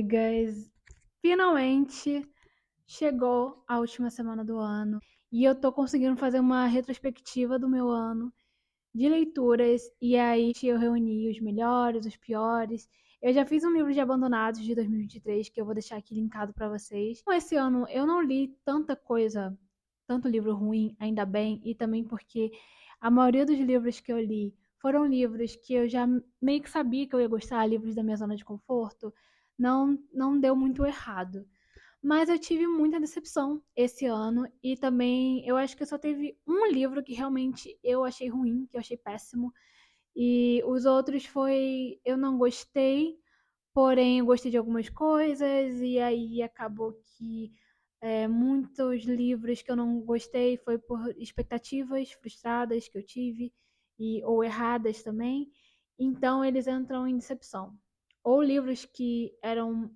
amigas! Finalmente chegou a última semana do ano e eu tô conseguindo fazer uma retrospectiva do meu ano de leituras e aí eu reuni os melhores, os piores. Eu já fiz um livro de abandonados de 2023 que eu vou deixar aqui linkado pra vocês. Esse ano eu não li tanta coisa, tanto livro ruim, ainda bem, e também porque a maioria dos livros que eu li foram livros que eu já meio que sabia que eu ia gostar, livros da minha zona de conforto. Não deu muito errado. Mas eu tive muita decepção esse ano e também eu acho que só teve um livro que realmente eu achei ruim, que eu achei péssimo. E os outros foi eu não gostei, porém eu gostei de algumas coisas e aí acabou que muitos livros que eu não gostei foi por expectativas frustradas que eu tive ou erradas também. Então eles entram em decepção. Ou livros que eram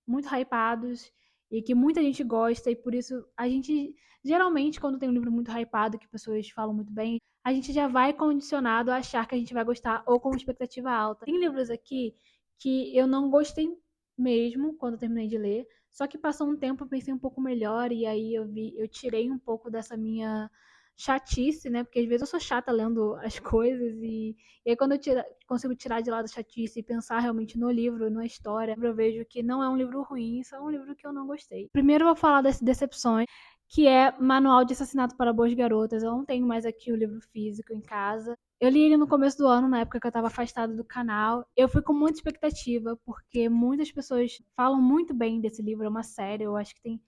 muito hypados e que muita gente gosta e por isso a gente geralmente quando tem um livro muito hypado que pessoas falam muito bem, a gente já vai condicionado a achar que a gente vai gostar ou com expectativa alta. Tem livros aqui que eu não gostei mesmo quando eu terminei de ler, só que passou um tempo eu pensei um pouco melhor e aí eu tirei um pouco dessa minha chatice, né? Porque às vezes eu sou chata lendo as coisas e aí quando consigo tirar de lado a chatice e pensar realmente no livro, na história, eu vejo que não é um livro ruim, só é um livro que eu não gostei. Primeiro eu vou falar das decepções, que é Manual de Assassinato para Boas Garotas. Eu não tenho mais aqui o livro físico em casa. Eu li ele no começo do ano, na época que eu estava afastada do canal. Eu fui com muita expectativa, porque muitas pessoas falam muito bem desse livro. É uma série, eu acho que tem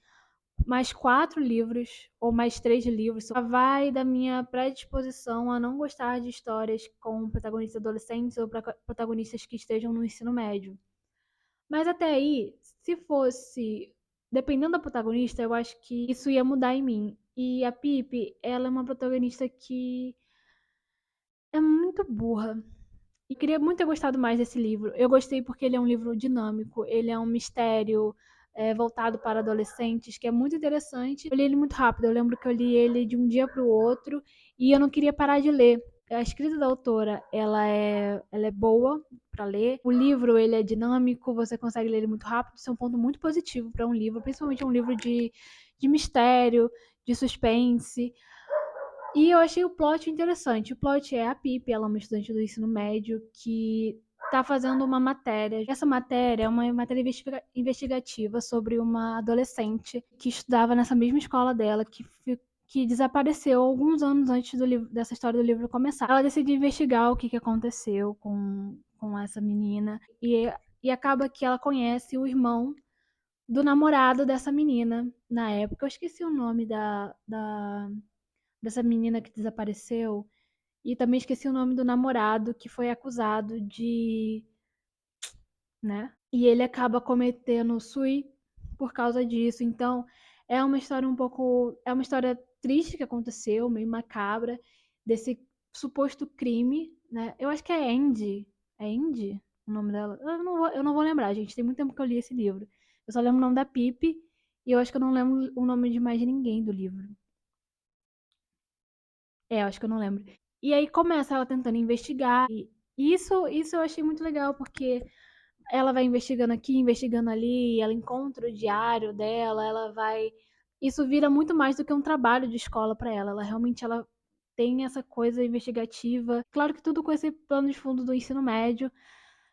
mais 4 livros, ou mais 3 livros. Só vai da minha predisposição a não gostar de histórias com protagonistas adolescentes ou protagonistas que estejam no ensino médio. Mas até aí, se fosse dependendo da protagonista, eu acho que isso ia mudar em mim. E a Pipe, ela é uma protagonista que é muito burra. E queria muito ter gostado mais desse livro. Eu gostei porque ele é um livro dinâmico, ele é um mistério voltado para adolescentes, que é muito interessante. Eu li ele muito rápido, eu lembro que eu li ele de um dia para o outro e eu não queria parar de ler. A escrita da autora, ela é boa para ler. O livro, ele é dinâmico, você consegue ler ele muito rápido. Isso é um ponto muito positivo para um livro, principalmente um livro de mistério, de suspense. E eu achei o plot interessante. O plot é a Pipe, ela é uma estudante do ensino médio que está fazendo uma matéria. Essa matéria é uma matéria investigativa sobre uma adolescente que estudava nessa mesma escola dela, que desapareceu alguns anos antes dessa história do livro começar. Ela decide investigar o que aconteceu com essa menina e acaba que ela conhece o irmão do namorado dessa menina na época. Eu esqueci o nome dessa menina que desapareceu. E também esqueci o nome do namorado que foi acusado de, né? E ele acaba cometendo sui por causa disso. Então, é uma história é uma história triste que aconteceu, meio macabra, desse suposto crime, né? Eu acho que é Andy. É Andy o nome dela? Eu não vou lembrar, gente. Tem muito tempo que eu li esse livro. Eu só lembro o nome da Pipe e eu acho que eu não lembro o nome de mais ninguém do livro. Eu acho que eu não lembro. E aí começa ela tentando investigar. E isso eu achei muito legal, porque ela vai investigando aqui, investigando ali, ela encontra o diário dela, ela vai. Isso vira muito mais do que um trabalho de escola para ela. Ela realmente ela tem essa coisa investigativa. Claro que tudo com esse plano de fundo do ensino médio.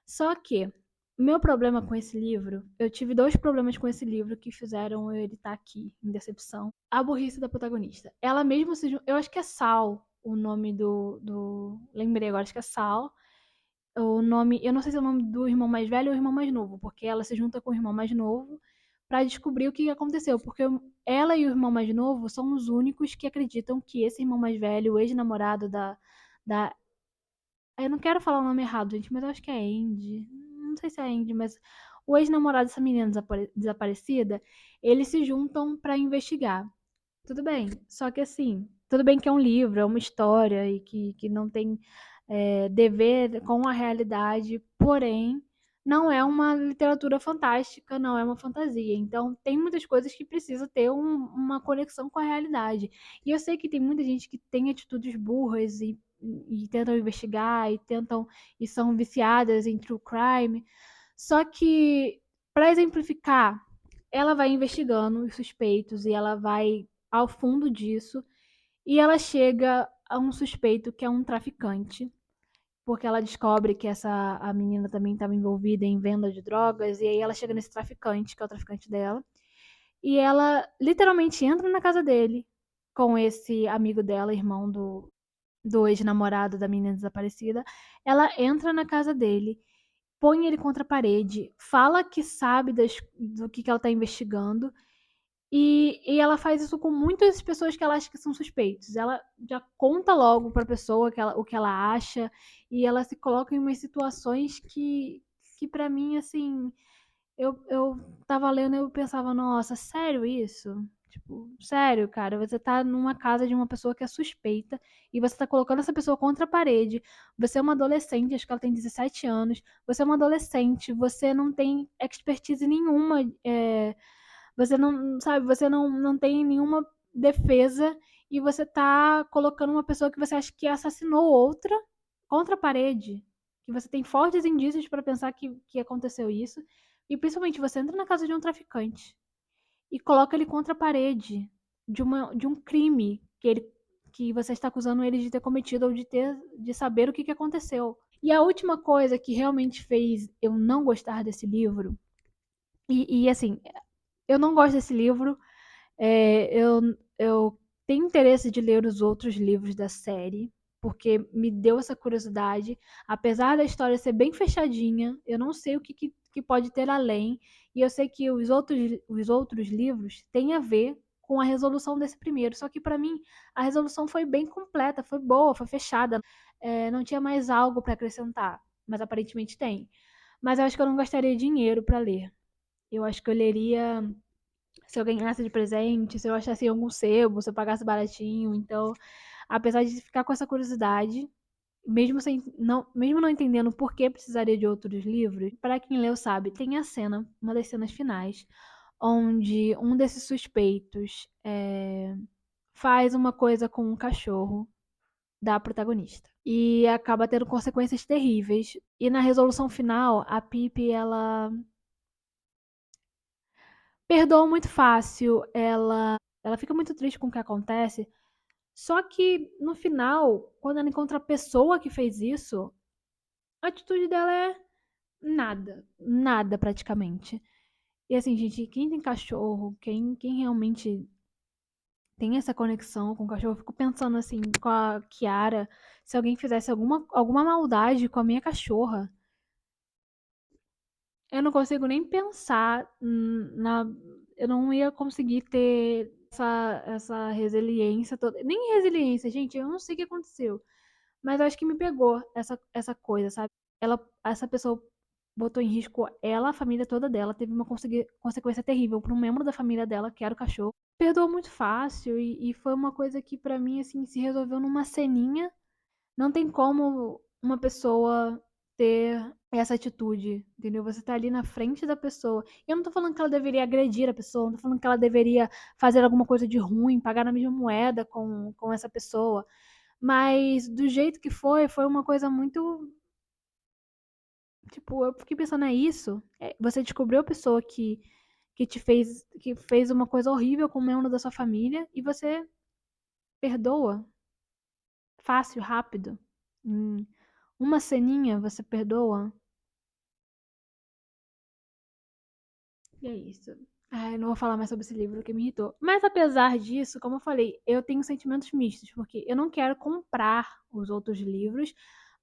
Só que meu problema com esse livro, eu tive 2 problemas com esse livro que fizeram ele estar aqui em decepção. A burrice da protagonista. Ela mesmo eu acho que é Sal o nome lembrei agora, acho que é Sal. O nome, eu não sei se é o nome do irmão mais velho ou o irmão mais novo, porque ela se junta com o irmão mais novo pra descobrir o que aconteceu, porque ela e o irmão mais novo são os únicos que acreditam que esse irmão mais velho, o ex-namorado da eu não quero falar o nome errado, gente, mas eu acho que é Andy. Não sei se é Andy, mas o ex-namorado dessa menina desaparecida, eles se juntam pra investigar. Tudo bem, só que assim, tudo bem que é um livro, é uma história e que não tem dever com a realidade, porém, não é uma literatura fantástica, não é uma fantasia. Então, tem muitas coisas que precisa ter uma conexão com a realidade. E eu sei que tem muita gente que tem atitudes burras e tentam investigar e são viciadas em true crime. Só que Para exemplificar, ela vai investigando os suspeitos e ela vai ao fundo disso e ela chega a um suspeito que é um traficante, porque ela descobre que a menina também estava envolvida em venda de drogas, e aí ela chega nesse traficante, que é o traficante dela, e ela literalmente entra na casa dele com esse amigo dela, irmão do ex-namorado da menina desaparecida. Ela entra na casa dele, põe ele contra a parede, fala que sabe do que ela está investigando, e ela faz isso com muitas pessoas que ela acha que são suspeitos. Ela já conta logo pra pessoa o que ela acha, e ela se coloca em umas situações que para mim, assim, eu tava lendo e eu pensava, nossa, sério isso? Tipo, sério, cara, você tá numa casa de uma pessoa que é suspeita e você tá colocando essa pessoa contra a parede. Você é uma adolescente, acho que ela tem 17 anos. Você é uma adolescente, você não tem expertise nenhuma, você não, sabe, você não tem nenhuma defesa e você tá colocando uma pessoa que você acha que assassinou outra contra a parede. Que você tem fortes indícios para pensar que aconteceu isso. E principalmente você entra na casa de um traficante e coloca ele contra a parede de um crime que você está acusando ele de ter cometido ou de saber o que aconteceu. E a última coisa que realmente fez eu não gostar desse livro, e assim, eu não gosto desse livro. Eu tenho interesse de ler os outros livros da série, porque me deu essa curiosidade. Apesar da história ser bem fechadinha, eu não sei o que pode ter além. E eu sei que os outros livros têm a ver com a resolução desse primeiro. Só que para mim, a resolução foi bem completa, foi boa, foi fechada. Não tinha mais algo para acrescentar, mas aparentemente tem. Mas eu acho que eu não gastaria dinheiro para ler. Eu acho que eu leria se eu ganhasse de presente, se eu achasse em algum sebo, se eu pagasse baratinho. Então, apesar de ficar com essa curiosidade, mesmo não entendendo por que precisaria de outros livros, para quem leu sabe, tem a cena, uma das cenas finais, onde um desses suspeitos faz uma coisa com um cachorro da protagonista. E acaba tendo consequências terríveis. E na resolução final, a Pippi, ela perdoa muito fácil, ela fica muito triste com o que acontece. Só que no final, quando ela encontra a pessoa que fez isso, a atitude dela é nada, nada praticamente. E assim, gente, quem tem cachorro, quem realmente tem essa conexão com o cachorro, eu fico pensando assim, com a Kiara, se alguém fizesse alguma maldade com a minha cachorra, eu não consigo nem pensar na. Eu não ia conseguir ter essa resiliência toda. Nem resiliência, gente, eu não sei o que aconteceu. Mas eu acho que me pegou essa coisa, sabe? Essa pessoa botou em risco ela, a família toda dela, teve uma consequência terrível para um membro da família dela, que era o cachorro. Perdoou muito fácil e foi uma coisa que pra mim, assim, se resolveu numa ceninha. Não tem como uma pessoa ter essa atitude, entendeu? Você tá ali na frente da pessoa. E eu não tô falando que ela deveria agredir a pessoa, não tô falando que ela deveria fazer alguma coisa de ruim, pagar na mesma moeda com essa pessoa. Mas do jeito que foi uma coisa muito. Tipo, eu fiquei pensando, é isso? Você descobriu a pessoa que fez uma coisa horrível com um membro da sua família e você perdoa fácil, rápido. Hum, uma ceninha você perdoa? E é isso. Ai, não vou falar mais sobre esse livro que me irritou. Mas apesar disso, como eu falei, eu tenho sentimentos mistos, porque eu não quero comprar os outros livros,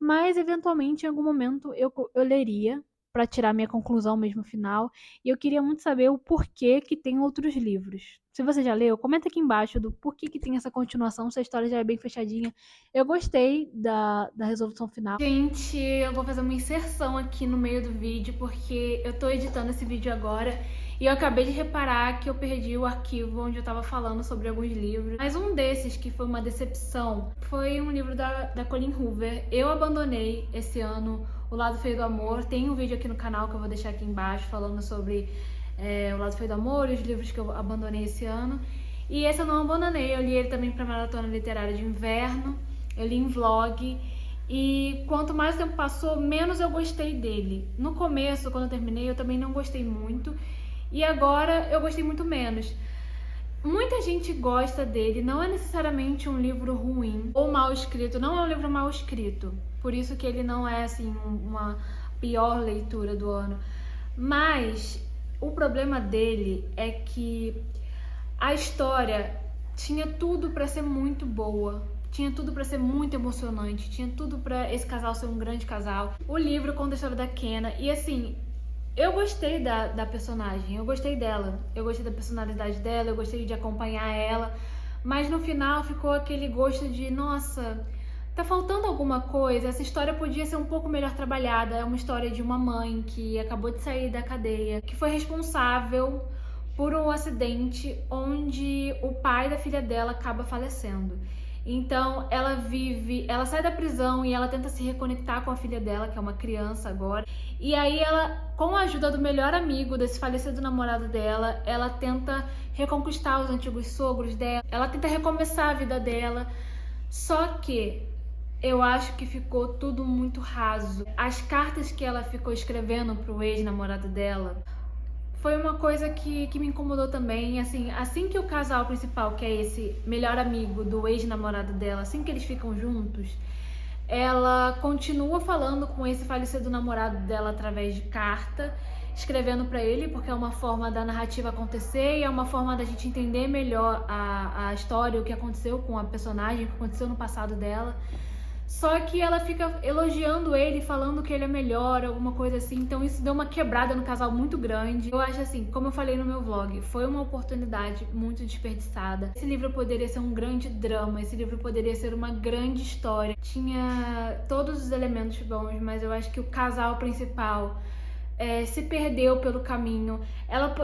mas eventualmente em algum momento eu leria para tirar minha conclusão mesmo final, e eu queria muito saber o porquê que tem outros livros. Se você já leu, comenta aqui embaixo do porquê que tem essa continuação, se a história já é bem fechadinha. Eu gostei da resolução final. Gente, eu vou fazer uma inserção aqui no meio do vídeo, porque eu tô editando esse vídeo agora e eu acabei de reparar que eu perdi o arquivo onde eu tava falando sobre alguns livros. Mas um desses, que foi uma decepção, foi um livro da Colleen Hoover. Eu abandonei esse ano O Lado Feio do Amor. Tem um vídeo aqui no canal que eu vou deixar aqui embaixo falando sobre O Lado Feio do Amor e os livros que eu abandonei esse ano. E esse eu não abandonei, eu li ele também pra Maratona Literária de Inverno, eu li em vlog. E quanto mais o tempo passou, menos eu gostei dele. No começo, quando eu terminei, eu também não gostei muito. E agora eu gostei muito menos. Muita gente gosta dele, não é necessariamente um livro ruim ou mal escrito, não é um livro mal escrito. Por isso que ele não é assim uma pior leitura do ano. Mas o problema dele é que a história tinha tudo pra ser muito boa. Tinha tudo pra ser muito emocionante, tinha tudo pra esse casal ser um grande casal. O livro conta a história da Kenna e assim, eu gostei da personagem, eu gostei dela, eu gostei da personalidade dela, eu gostei de acompanhar ela, mas no final ficou aquele gosto de, nossa, tá faltando alguma coisa, essa história podia ser um pouco melhor trabalhada. É uma história de uma mãe que acabou de sair da cadeia, que foi responsável por um acidente onde o pai da filha dela acaba falecendo. Então ela sai da prisão e ela tenta se reconectar com a filha dela, que é uma criança agora. E aí ela, com a ajuda do melhor amigo desse falecido namorado dela, ela tenta reconquistar os antigos sogros dela, ela tenta recomeçar a vida dela. Só que eu acho que ficou tudo muito raso. As cartas que ela ficou escrevendo pro ex-namorado dela foi uma coisa que me incomodou também. Assim que o casal principal, que é esse melhor amigo do ex-namorado dela, assim que eles ficam juntos, ela continua falando com esse falecido namorado dela através de carta, escrevendo pra ele, porque é uma forma da narrativa acontecer e é uma forma da gente entender melhor a história, o que aconteceu com a personagem, o que aconteceu no passado dela. Só que ela fica elogiando ele, falando que ele é melhor, alguma coisa assim. Então isso deu uma quebrada no casal muito grande. Eu acho assim, como eu falei no meu vlog, foi uma oportunidade muito desperdiçada. Esse livro poderia ser um grande drama, esse livro poderia ser uma grande história. Tinha todos os elementos bons, mas eu acho que o casal principal se perdeu pelo caminho.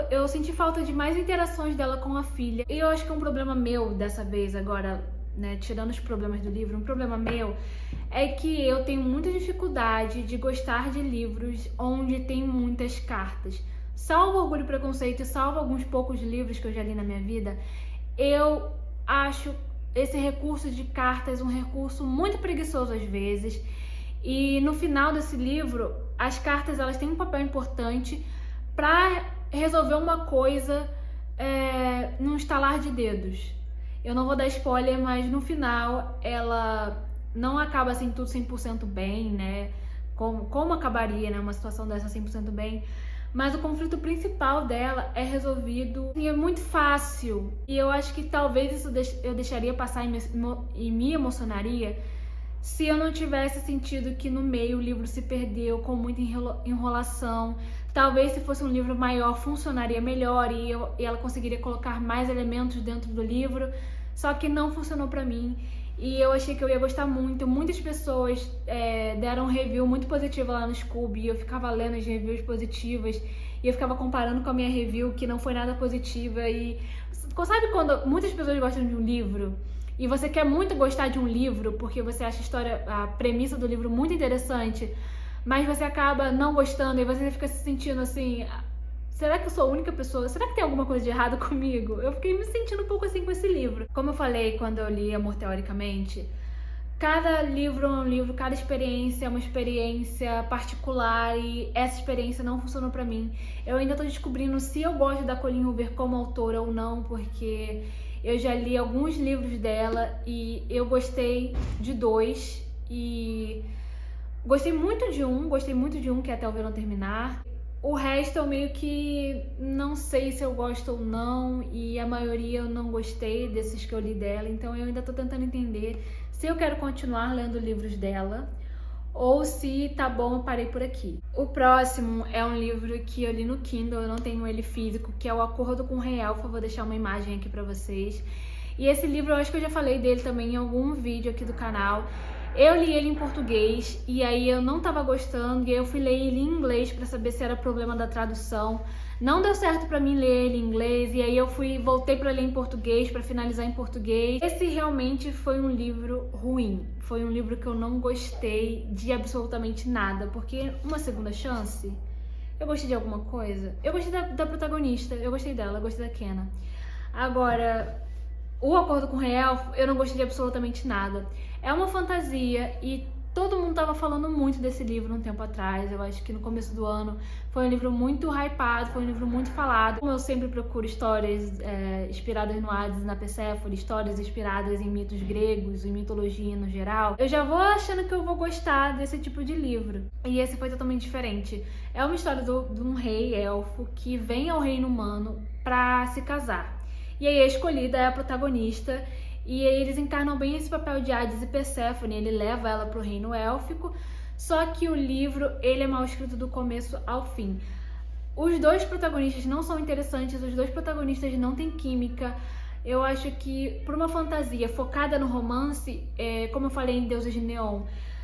Eu senti falta de mais interações dela com a filha. E eu acho que é um problema meu dessa vez agora, né, tirando os problemas do livro, um problema meu é que eu tenho muita dificuldade de gostar de livros onde tem muitas cartas. Salvo Orgulho e Preconceito, salvo alguns poucos livros que eu já li na minha vida, eu acho esse recurso de cartas um recurso muito preguiçoso às vezes. E no final desse livro, as cartas elas têm um papel importante para resolver uma coisa num estalar de dedos. Eu não vou dar spoiler, mas no final ela não acaba assim tudo 100% bem, né? Como acabaria, né, uma situação dessa 100% bem. Mas o conflito principal dela é resolvido e é muito fácil. E eu acho que talvez isso eu deixaria passar e me emocionaria se eu não tivesse sentido que no meio o livro se perdeu com muita enrolação. Talvez se fosse um livro maior funcionaria melhor e ela conseguiria colocar mais elementos dentro do livro, só que não funcionou pra mim. E eu achei que eu ia gostar muito. Muitas pessoas deram um review muito positivo lá no Scooby, e eu ficava lendo as reviews positivas e eu ficava comparando com a minha review, que não foi nada positiva. E sabe quando muitas pessoas gostam de um livro e você quer muito gostar de um livro porque você acha a premissa do livro muito interessante, mas você acaba não gostando e você fica se sentindo assim, será que eu sou a única pessoa? Será que tem alguma coisa de errado comigo? Eu fiquei me sentindo um pouco assim com esse livro. Como eu falei quando eu li Amor Teoricamente, cada livro é um livro, cada experiência é uma experiência particular e essa experiência não funcionou pra mim. Eu ainda tô descobrindo se eu gosto da Colleen Hoover como autora ou não, porque eu já li alguns livros dela e eu gostei de 2 e gostei muito de um que é Até o Verão Terminar. O resto eu meio que não sei se eu gosto ou não, e a maioria eu não gostei desses que eu li dela, então eu ainda tô tentando entender se eu quero continuar lendo livros dela ou se tá bom, eu parei por aqui. O próximo é um livro que eu li no Kindle, eu não tenho ele físico, que é O Acordo com o Rei Elfo. Eu vou deixar uma imagem aqui pra vocês. E esse livro eu acho que eu já falei dele também em algum vídeo aqui do canal. Eu li ele em português e aí eu não tava gostando, e aí eu fui ler ele em inglês pra saber se era problema da tradução. Não deu certo pra mim ler ele em inglês, e aí eu voltei pra ler em português, pra finalizar em português. Esse realmente foi um livro ruim, foi um livro que eu não gostei de absolutamente nada, porque uma segunda chance, eu gostei de alguma coisa. Eu gostei da protagonista, eu gostei dela, eu gostei da Kenna. Agora, O Acordo com o Rei Elfo, eu não gostei de absolutamente nada. É uma fantasia e Todo mundo tava falando muito desse livro um tempo atrás. Eu acho que no começo do ano foi um livro muito hypado, foi um livro muito falado. Como eu sempre procuro histórias inspiradas no Hades e na Perséfone, histórias inspiradas em mitos gregos, em mitologia no geral, eu já vou achando que eu vou gostar desse tipo de livro. E esse foi totalmente diferente. É uma história de um rei elfo que vem ao reino humano pra se casar. E aí a escolhida é a protagonista. E aí eles encarnam bem esse papel de Hades e Perséfone, ele leva ela pro reino élfico, só que o livro, ele é mal escrito do começo ao fim. Os dois protagonistas não são interessantes, os dois protagonistas não têm química. Eu acho que por uma fantasia focada no romance, como eu falei em Deuses de Neon,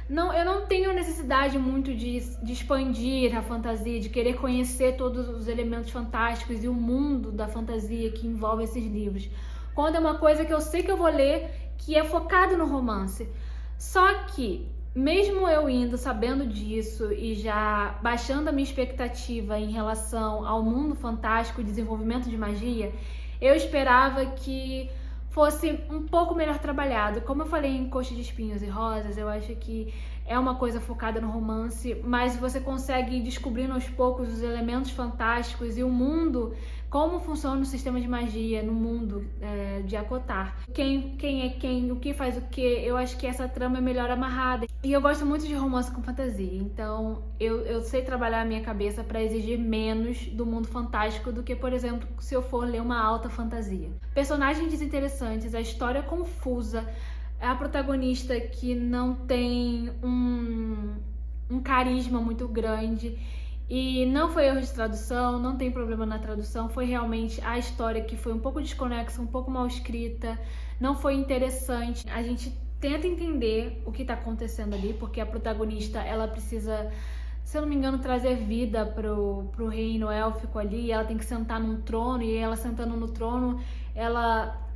não, eu não tenho necessidade muito de expandir a fantasia, de querer conhecer todos os elementos fantásticos e o mundo da fantasia que envolve esses livros. Quando é uma coisa que eu sei que eu vou ler, que é focado no romance. Só que, mesmo eu indo sabendo disso e já baixando a minha expectativa em relação ao mundo fantástico e desenvolvimento de magia, eu esperava que fosse um pouco melhor trabalhado. Como eu falei em Coxa de Espinhos e Rosas, eu acho que é uma coisa focada no romance, mas você consegue ir descobrindo aos poucos os elementos fantásticos e o mundo, como funciona o sistema de magia no mundo de Akotar. Quem é quem, o que faz o que, eu acho que essa trama é melhor amarrada. E eu gosto muito de romance com fantasia, então eu sei trabalhar a minha cabeça para exigir menos do mundo fantástico do que, por exemplo, se eu for ler uma alta fantasia. Personagens desinteressantes, a história confusa, a protagonista que não tem um carisma muito grande. E não foi erro de tradução, não tem problema na tradução, foi realmente a história que foi um pouco desconexa, um pouco mal escrita, não foi interessante. A gente tenta entender o que tá acontecendo ali, porque a protagonista, ela precisa, se eu não me engano, trazer vida pro reino élfico ali, ela tem que sentar num trono, e ela sentando no trono,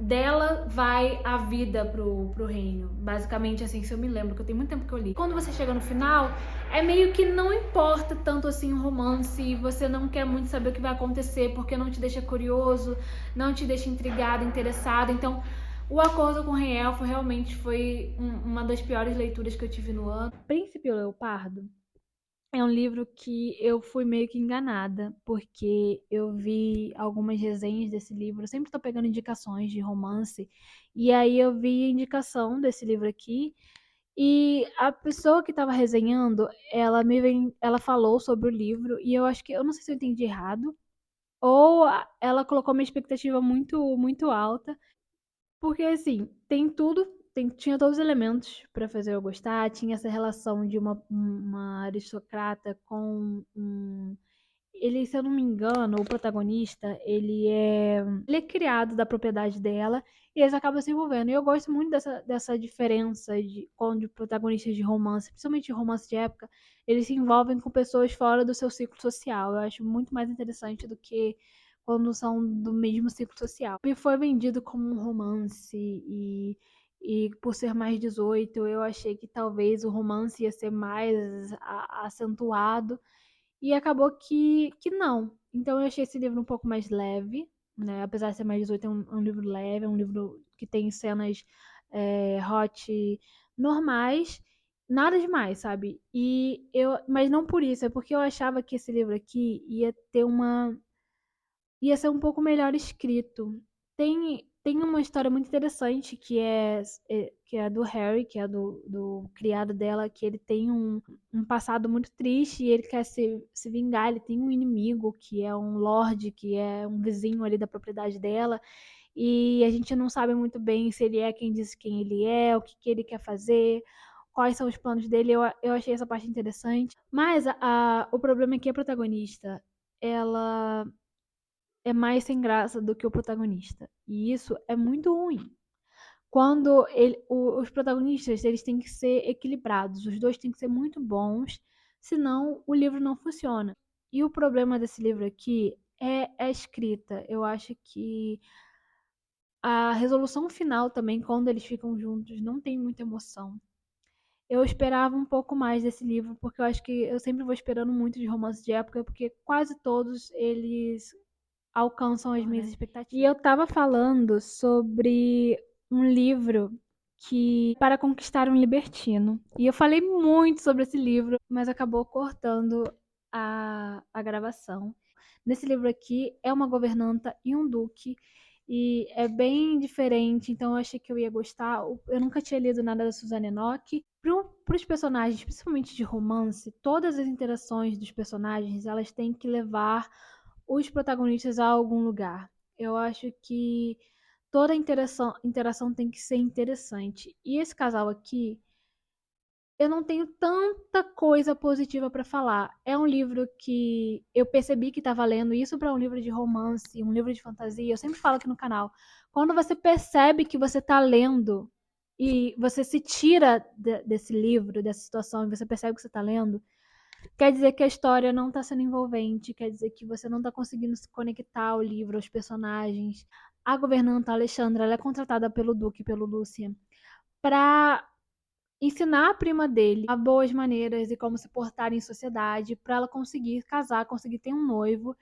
dela vai a vida pro reino. Basicamente, assim, se eu me lembro, que eu tenho muito tempo que eu li. Quando você chega no final, é meio que não importa tanto assim o romance, você não quer muito saber o que vai acontecer, porque não te deixa curioso, não te deixa intrigado, interessado. Então, o Acordo com o Rei Elfo realmente foi uma das piores leituras que eu tive no ano. Príncipe Leopardo é um livro que eu fui meio que enganada, porque eu vi algumas resenhas desse livro, eu sempre tô pegando indicações de romance, e aí eu vi a indicação desse livro aqui, e a pessoa que estava resenhando, ela falou sobre o livro, e eu acho que, eu não sei se eu entendi errado, ou ela colocou uma expectativa muito, muito alta, porque assim, tem tudo, tinha todos os elementos pra fazer eu gostar, tinha essa relação de uma aristocrata com um. Ele, se eu não me engano, o protagonista, ele é criado da propriedade dela e eles acabam se envolvendo. E eu gosto muito dessa diferença de quando protagonistas de romance, principalmente de romance de época, eles se envolvem com pessoas fora do seu ciclo social. Eu acho muito mais interessante do que quando são do mesmo ciclo social. Me foi vendido como um romance e por ser mais 18, eu achei que talvez o romance ia ser mais acentuado e acabou que não. Então eu achei esse livro um pouco mais leve, né? Apesar de ser mais 18, é um livro leve, é um livro que tem cenas hot normais, nada demais, sabe? Mas não por isso, é porque eu achava que esse livro aqui ia ser um pouco melhor escrito. Tem uma história muito interessante que é do Harry, que é do criado dela, que ele tem um passado muito triste e ele quer se vingar. Ele tem um inimigo que é um lord, que é um vizinho ali da propriedade dela, e a gente não sabe muito bem se ele é quem diz quem ele é, o que ele quer fazer, quais são os planos dele. Eu achei essa parte interessante. Mas o problema é que a protagonista, ela é mais sem graça do que o protagonista. E isso é muito ruim. Quando os protagonistas, eles têm que ser equilibrados, os dois têm que ser muito bons, senão o livro não funciona. E o problema desse livro aqui é a escrita. Eu acho que a resolução final também, quando eles ficam juntos, não tem muita emoção. Eu esperava um pouco mais desse livro, porque eu acho que eu sempre vou esperando muito de romance de época, porque quase todos eles alcançam as minhas expectativas. E eu tava falando sobre um livro que Para Conquistar um Libertino. E eu falei muito sobre esse livro, mas acabou cortando a gravação. Nesse livro aqui é uma governanta e um duque, e é bem diferente, então eu achei que eu ia gostar. Eu nunca tinha lido nada da Suzanne Nock. Para os personagens, principalmente de romance, todas as interações dos personagens, elas têm que levar os protagonistas a algum lugar. Eu acho que toda interação tem que ser interessante. E esse casal aqui, eu não tenho tanta coisa positiva para falar. É um livro que eu percebi que estava lendo isso para um livro de romance, um livro de fantasia. Eu sempre falo aqui no canal. Quando você percebe que você está lendo e você se tira desse livro, dessa situação, e você percebe que você está lendo, quer dizer que a história não está sendo envolvente, quer dizer que você não está conseguindo se conectar ao livro, aos personagens. A governanta a Alexandra, ela é contratada pelo Duque, pelo Lúcia, para ensinar a prima dele a boas maneiras e como se portar em sociedade, para ela conseguir casar, conseguir ter um noivo.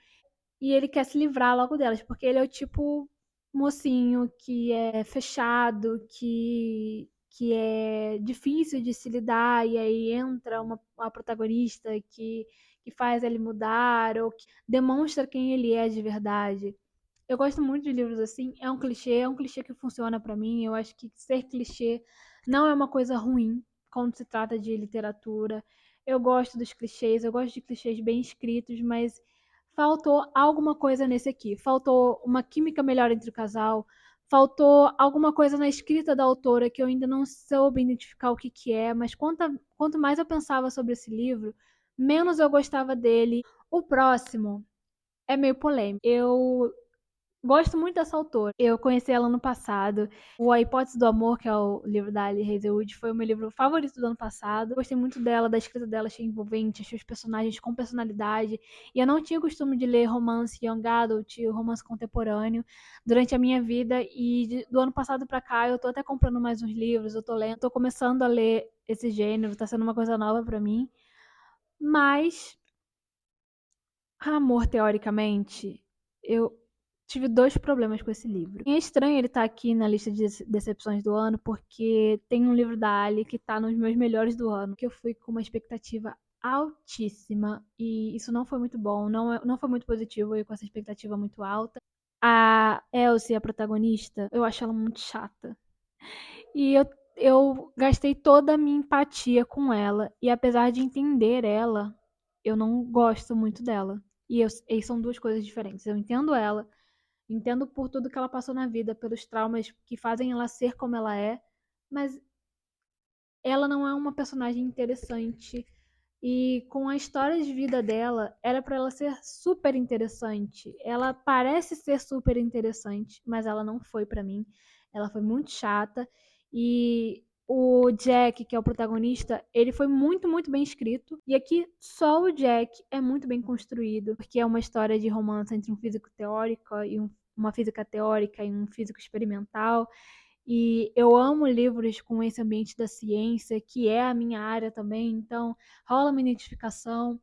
E ele quer se livrar logo delas, porque ele é o tipo mocinho que é fechado, que é difícil de se lidar, e aí entra uma protagonista que faz ele mudar, ou que demonstra quem ele é de verdade. Eu gosto muito de livros assim. É um clichê que funciona pra mim. Eu acho que ser clichê não é uma coisa ruim quando se trata de literatura. Eu gosto dos clichês, eu gosto de clichês bem escritos, mas faltou alguma coisa nesse aqui. Faltou uma química melhor entre o casal. Faltou alguma coisa na escrita da autora que eu ainda não soube identificar o que que é, mas quanto mais eu pensava sobre esse livro, menos eu gostava dele. O próximo é meio polêmico. Eu gosto muito dessa autora. Eu conheci ela no passado. O A Hipótese do Amor, que é o livro da Ali Hazelwood, foi o meu livro favorito do ano passado. Gostei muito dela, da escrita dela, achei envolvente, achei os personagens com personalidade. E eu não tinha costume de ler romance young adult, romance contemporâneo, durante a minha vida. E do ano passado pra cá, eu tô até comprando mais uns livros, eu tô lendo, tô começando a ler esse gênero, tá sendo uma coisa nova pra mim. Mas Amor, teoricamente, eu tive dois problemas com esse livro. É estranho ele estar aqui na lista de decepções do ano, porque tem um livro da Ali que tá nos meus melhores do ano, que eu fui com uma expectativa altíssima, e isso não foi muito bom, não foi muito positivo, eu com essa expectativa muito alta. A Elsie, a protagonista, eu acho ela muito chata. E eu gastei toda a minha empatia com ela. E apesar de entender ela, eu não gosto muito dela. E são duas coisas diferentes. Eu entendo ela, entendo por tudo que ela passou na vida, pelos traumas que fazem ela ser como ela é, mas ela não é uma personagem interessante. E com a história de vida dela, era para ela ser super interessante. Ela parece ser super interessante, mas ela não foi para mim. Ela foi muito chata. E o Jack, que é o protagonista, ele foi muito, muito bem escrito. E aqui só o Jack é muito bem construído, porque é uma história de romance entre um físico teórico e uma física teórica e um físico experimental. E eu amo livros com esse ambiente da ciência, que é a minha área também, então rola uma identificação.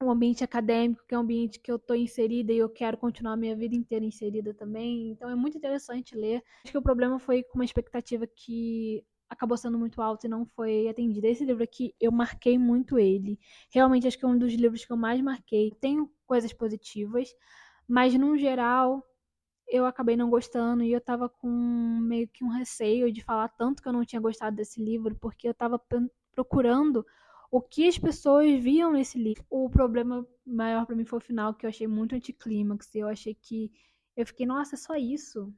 Um ambiente acadêmico, que é um ambiente que eu estou inserida e eu quero continuar a minha vida inteira inserida também. Então é muito interessante ler. Acho que o problema foi com uma expectativa que acabou sendo muito alta e não foi atendida. Esse livro aqui, eu marquei muito ele. Realmente acho que é um dos livros que eu mais marquei. Tem coisas positivas, mas no geral eu acabei não gostando, e eu tava com meio que um receio de falar tanto que eu não tinha gostado desse livro, porque eu tava procurando o que as pessoas viam nesse livro. O problema maior pra mim foi o final, que eu achei muito anticlímax. Eu achei que. Eu fiquei, nossa, é só isso.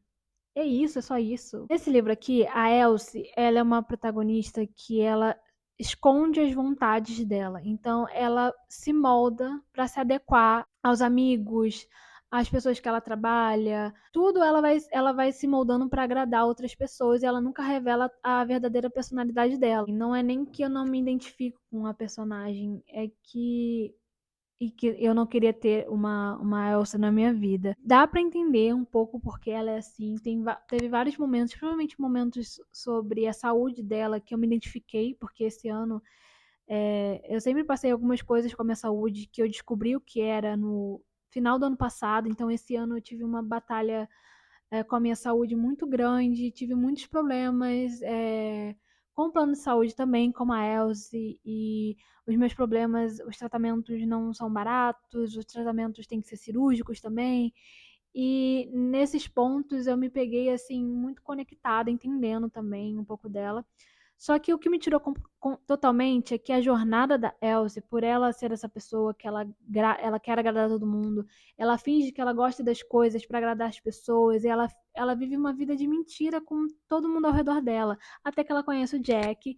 É isso, é só isso. Nesse livro aqui, a Elsie, ela é uma protagonista que ela esconde as vontades dela. Então, ela se molda para se adequar aos amigos, às pessoas que ela trabalha. Tudo ela vai se moldando para agradar outras pessoas, e ela nunca revela a verdadeira personalidade dela. E não é nem que eu não me identifico com a personagem, é que eu não queria ter uma Elsa na minha vida. Dá pra entender um pouco porque ela é assim. Teve vários momentos, provavelmente momentos sobre a saúde dela, que eu me identifiquei, porque esse ano eu sempre passei algumas coisas com a minha saúde que eu descobri o que era no final do ano passado. Então esse ano eu tive uma batalha com a minha saúde muito grande, tive muitos problemas com o plano de saúde também, como a Elze, e os meus problemas, os tratamentos não são baratos, os tratamentos têm que ser cirúrgicos também. E nesses pontos eu me peguei assim muito conectada, entendendo também um pouco dela. Só que o que me tirou totalmente é que a jornada da Elsie, por ela ser essa pessoa que ela quer agradar todo mundo, ela finge que ela gosta das coisas para agradar as pessoas, e ela vive uma vida de mentira com todo mundo ao redor dela, até que ela conhece o Jack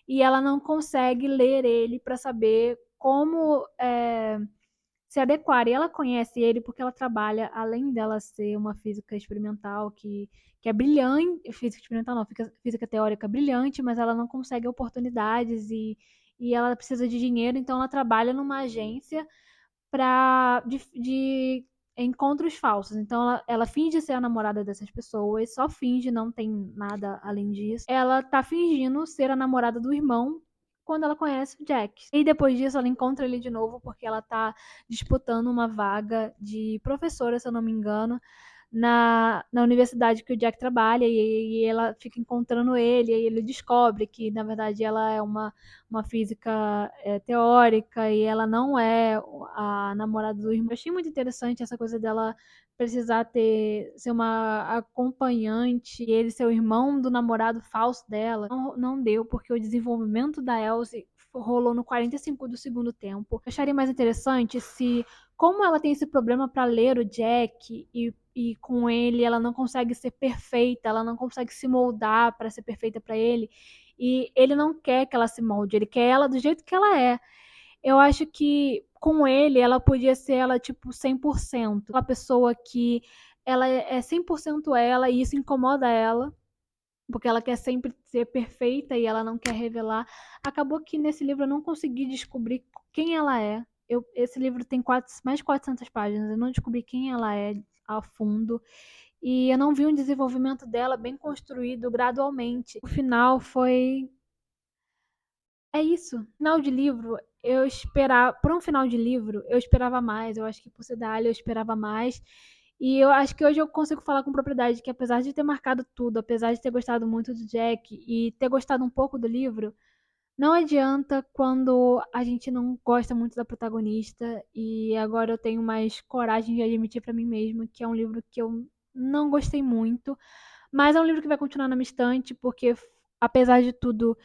e ela não consegue ler ele para saber como se adequar. E ela conhece ele porque ela trabalha, além dela ser uma física experimental que é brilhante, física experimental não, física teórica brilhante, mas ela não consegue oportunidades e ela precisa de dinheiro, então ela trabalha numa agência de encontros falsos. Então ela finge ser a namorada dessas pessoas, só finge, não tem nada além disso. Ela tá fingindo ser a namorada do irmão quando ela conhece o Jack. E depois disso ela encontra ele de novo porque ela tá disputando uma vaga de professora, se eu não me engano, na universidade que o Jack trabalha e ela fica encontrando ele e ele descobre que na verdade ela é uma física teórica e ela não é a namorada do irmão. Eu achei muito interessante essa coisa dela precisar ser uma acompanhante e ele ser o irmão do namorado falso dela. Não deu, porque o desenvolvimento da Elsie rolou no 45 do segundo tempo. Eu acharia mais interessante se, como ela tem esse problema para ler o Jack e com ele ela não consegue ser perfeita, ela não consegue se moldar para ser perfeita para ele, e ele não quer que ela se molde, ele quer ela do jeito que ela é. Eu acho que com ele ela podia ser ela tipo 100%, uma pessoa que ela é 100% ela e isso incomoda ela, porque ela quer sempre ser perfeita e ela não quer revelar. Acabou que nesse livro eu não consegui descobrir quem ela é. Esse livro tem mais de 400 páginas, eu não descobri quem ela é a fundo. E eu não vi um desenvolvimento dela bem construído gradualmente. O final foi. É isso. Final de livro, eu esperava. Para um final de livro, eu esperava mais. Eu acho que por ser da Alia, eu esperava mais. E eu acho que hoje eu consigo falar com propriedade que, apesar de ter marcado tudo, apesar de ter gostado muito do Jack e ter gostado um pouco do livro, não adianta quando a gente não gosta muito da protagonista. E agora eu tenho mais coragem de admitir pra mim mesma que é um livro que eu não gostei muito, mas é um livro que vai continuar na minha estante, porque, apesar de tudo,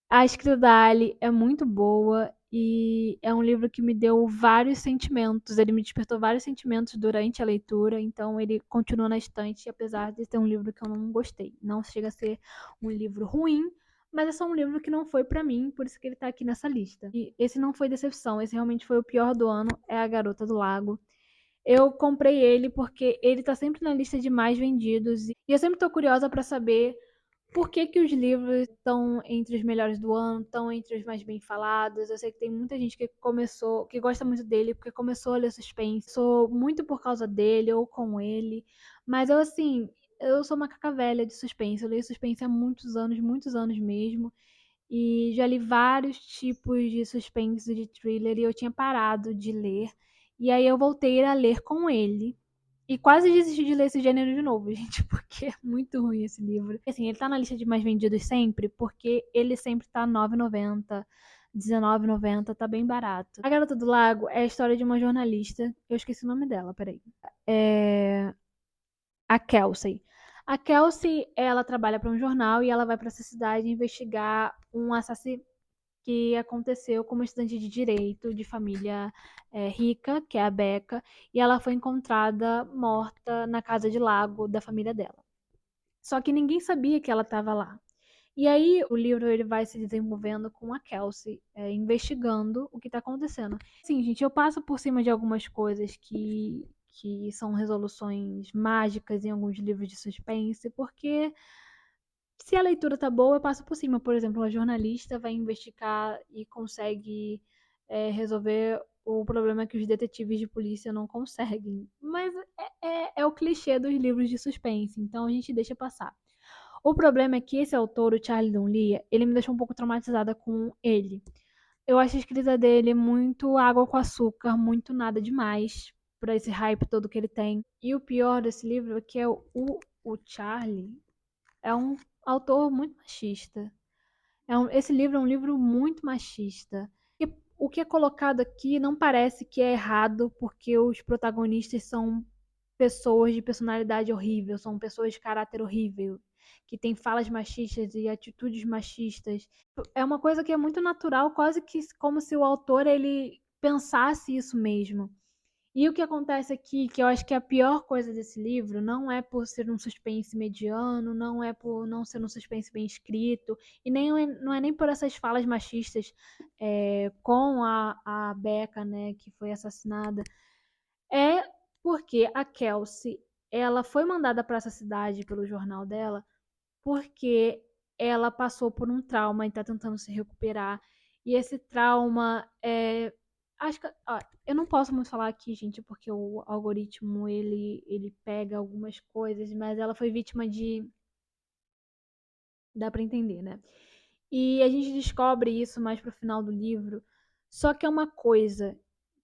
a escrita da Ali é muito boa e é um livro que me deu vários sentimentos. Ele me despertou vários sentimentos durante a leitura, então ele continua na estante, apesar de ser um livro que eu não gostei. Não chega a ser um livro ruim, mas é só um livro que não foi pra mim, por isso que ele tá aqui nessa lista. E esse não foi decepção, esse realmente foi o pior do ano, é A Garota do Lago. Eu comprei ele porque ele tá sempre na lista de mais vendidos e eu sempre tô curiosa pra saber por que que os livros estão entre os melhores do ano, estão entre os mais bem falados? Eu sei que tem muita gente que começou, que gosta muito dele, porque começou a ler suspense. Sou muito por causa dele ou com ele. Mas eu, assim, eu sou uma caca velha de suspense. Eu leio suspense há muitos anos mesmo. E já li vários tipos de suspense, de thriller, e eu tinha parado de ler. E aí eu voltei a ler com ele. E quase desisti de ler esse gênero de novo, gente, porque é muito ruim esse livro. Assim, ele tá na lista de mais vendidos sempre, porque ele sempre tá R$ 9,90, R$ 19,90, tá bem barato. A Garota do Lago é a história de uma jornalista, eu esqueci o nome dela, peraí. É a Kelsey. A Kelsey, ela trabalha para um jornal e ela vai para essa cidade investigar um assassinato que aconteceu com uma estudante de direito de família rica, que é a Becca, e ela foi encontrada morta na casa de lago da família dela. Só que ninguém sabia que ela estava lá. E aí o livro ele vai se desenvolvendo com a Kelsey, investigando o que está acontecendo. Sim, gente, eu passo por cima de algumas coisas que são resoluções mágicas em alguns livros de suspense, porque se a leitura tá boa, eu passo por cima. Por exemplo, a jornalista vai investigar e consegue resolver o problema que os detetives de polícia não conseguem. Mas é o clichê dos livros de suspense, então a gente deixa passar. O problema é que esse autor, o Charlie Dunlea, ele me deixou um pouco traumatizada com ele. Eu acho a escrita dele muito água com açúcar, muito nada demais. por esse hype todo que ele tem. E o pior desse livro é que o Charlie é um autor muito machista. Esse livro é um livro muito machista. E o que é colocado aqui não parece que é errado, porque os protagonistas são pessoas de personalidade horrível, são pessoas de caráter horrível, que têm falas machistas e atitudes machistas. É uma coisa que é muito natural, quase que como se o autor ele pensasse isso mesmo. E o que acontece aqui, que eu acho que é a pior coisa desse livro, não é por ser um suspense mediano, não é por não ser um suspense bem escrito, e não é nem por essas falas machistas com a Becca, né, que foi assassinada, é porque a Kelsey, ela foi mandada para essa cidade pelo jornal dela, porque ela passou por um trauma e está tentando se recuperar. E esse trauma é. Acho que. Ó, eu não posso muito falar aqui, gente, porque o algoritmo ele pega algumas coisas, mas ela foi vítima de. Dá pra entender, né? E a gente descobre isso mais pro final do livro. Só que é uma coisa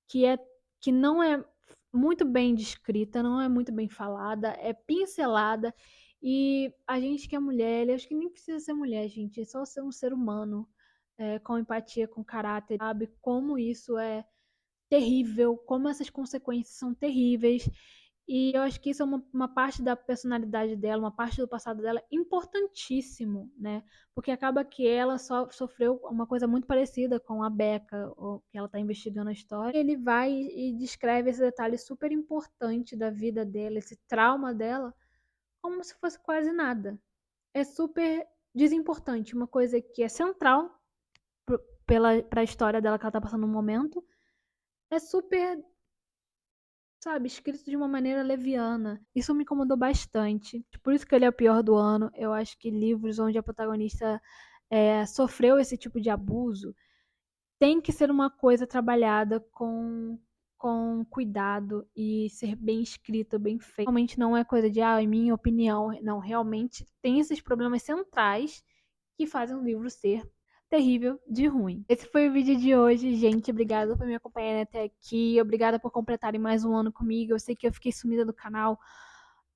que é que não é muito bem descrita, não é muito bem falada, é pincelada. E a gente que é mulher, eu acho que nem precisa ser mulher, gente, é só ser um ser humano, com empatia, com caráter, sabe? Como isso é terrível, como essas consequências são terríveis. E eu acho que isso é uma parte da personalidade dela, uma parte do passado dela importantíssimo, né? Porque acaba que ela sofreu uma coisa muito parecida com a Becca, que ela está investigando a história. Ele vai e descreve esse detalhe super importante da vida dela, esse trauma dela, como se fosse quase nada. É super desimportante, uma coisa que é central para a história dela que ela está passando no momento, é super, sabe, escrito de uma maneira leviana. Isso me incomodou bastante. Por isso que ele é o pior do ano. Eu acho que livros onde a protagonista sofreu esse tipo de abuso tem que ser uma coisa trabalhada com cuidado e ser bem escrito, bem feito. Realmente não é coisa de, em minha opinião. Não, realmente tem esses problemas centrais que fazem o livro ser terrível de ruim. Esse foi o vídeo de hoje, gente. Obrigada por me acompanharem até aqui. Obrigada por completarem mais um ano comigo. Eu sei que eu fiquei sumida do canal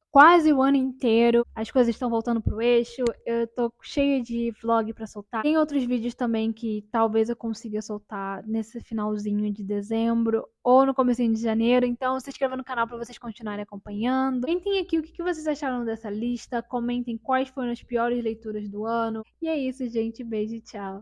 quase o ano inteiro. As coisas estão voltando pro eixo. Eu tô cheia de vlog pra soltar. Tem outros vídeos também que talvez eu consiga soltar nesse finalzinho de dezembro ou no comecinho de janeiro. Então se inscreva no canal pra vocês continuarem acompanhando. Comentem aqui o que vocês acharam dessa lista. Comentem quais foram as piores leituras do ano. E é isso, gente. Beijo e tchau.